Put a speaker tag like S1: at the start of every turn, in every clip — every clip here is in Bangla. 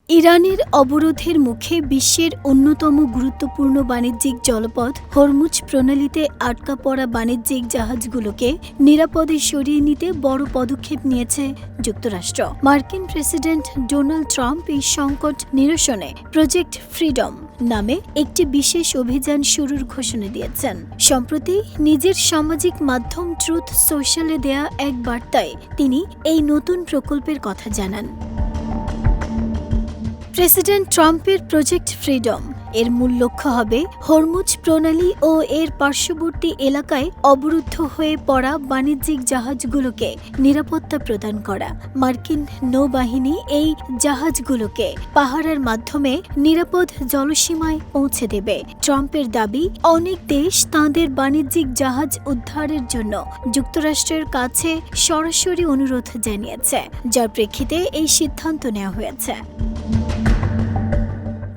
S1: ইরানের অবরোধের মুখে বিশ্বের অন্যতম গুরুত্বপূর্ণ বাণিজ্যিক জলপথ হরমুজ প্রণালীতে আটকা পড়া বাণিজ্যিক জাহাজগুলোকে নিরাপদে সরিয়ে নিতে বড় পদক্ষেপ নিয়েছে যুক্তরাষ্ট্র। মার্কিন প্রেসিডেন্ট ডোনাল্ড ট্রাম্প এই সংকট নিরসনে প্রজেক্ট ফ্রিডম নামে একটি বিশেষ অভিযান শুরুর ঘোষণা দিয়েছেন। সম্প্রতি নিজের সামাজিক মাধ্যম ট্রুথ সোশ্যালে দেয়া এক বার্তায় তিনি এই নতুন প্রকল্পের কথা জানান। প্রেসিডেন্ট ট্রাম্পের প্রজেক্ট ফ্রিডম এর মূল লক্ষ্য হবে হরমুজ প্রণালী ও এর পার্শ্ববর্তী এলাকায় অবরুদ্ধ হয়ে পড়া বাণিজ্যিক জাহাজগুলোকে নিরাপত্তা প্রদান করা। মার্কিন নৌবাহিনী এই জাহাজগুলোকে পাহারার মাধ্যমে নিরাপদ জলসীমায় পৌঁছে দেবে। ট্রাম্পের দাবি, অনেক দেশ তাঁদের বাণিজ্যিক জাহাজ উদ্ধারের জন্য যুক্তরাষ্ট্রের কাছে সরাসরি অনুরোধ জানিয়েছে, যার প্রেক্ষিতে এই সিদ্ধান্ত নেওয়া হয়েছে।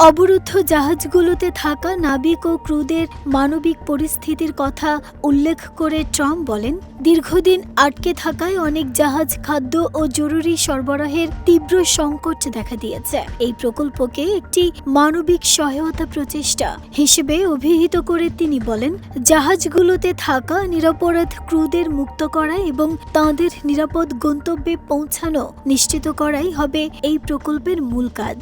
S1: অবরুদ্ধ জাহাজগুলোতে থাকা নাবিক ও ক্রুদের মানবিক পরিস্থিতির কথা উল্লেখ করে ট্রাম্প বলেন, দীর্ঘদিন আটকে থাকায় অনেক জাহাজ খাদ্য ও জরুরি সরবরাহের তীব্র সংকট দেখা দিয়েছে। এই প্রকল্পকে একটি মানবিক সহায়তা প্রচেষ্টা হিসেবে অভিহিত করে তিনি বলেন, জাহাজগুলোতে থাকা নিরপরাধ ক্রুদের মুক্ত করা এবং তাঁদের নিরাপদ গন্তব্যে পৌঁছানো নিশ্চিত করাই হবে এই প্রকল্পের মূল কাজ।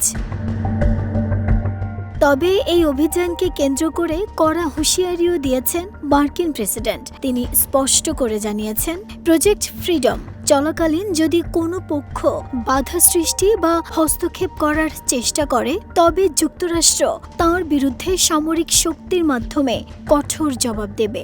S1: তবে এই অভিযানকে কেন্দ্র করে কড়া হুঁশিয়ারিও দিয়েছেন মার্কিন প্রেসিডেন্ট। তিনি স্পষ্ট করে জানিয়েছেন, প্রজেক্ট ফ্রিডম চলাকালীন যদি কোনো পক্ষ বাধা সৃষ্টি বা হস্তক্ষেপ করার চেষ্টা করে, তবে যুক্তরাষ্ট্র তাঁর বিরুদ্ধে সামরিক শক্তির মাধ্যমে কঠোর জবাব দেবে।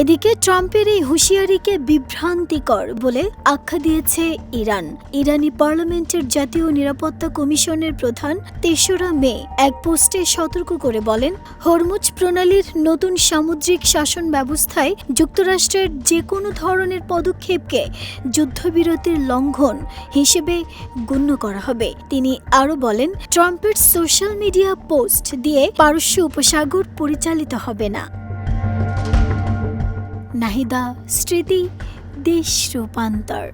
S1: এদিকে ট্রাম্পের এই হুঁশিয়ারিকে বিভ্রান্তিকর বলে আখ্যা দিয়েছে ইরান। ইরানি পার্লামেন্টের জাতীয় নিরাপত্তা কমিশনের প্রধান ৩রা মে এক পোস্টে সতর্ক করে বলেন, হরমুজ প্রণালীর নতুন সামুদ্রিক শাসন ব্যবস্থায় যুক্তরাষ্ট্রের যে কোনো ধরনের পদক্ষেপকে যুদ্ধবিরতির লঙ্ঘন হিসেবে গণ্য করা হবে। তিনি আরও বলেন, ট্রাম্পের সোশ্যাল মিডিয়া পোস্ট দিয়ে পারস্য উপসাগর পরিচালিত হবে না। নাহিদা স্মৃতি, দেশ রূপান্তর।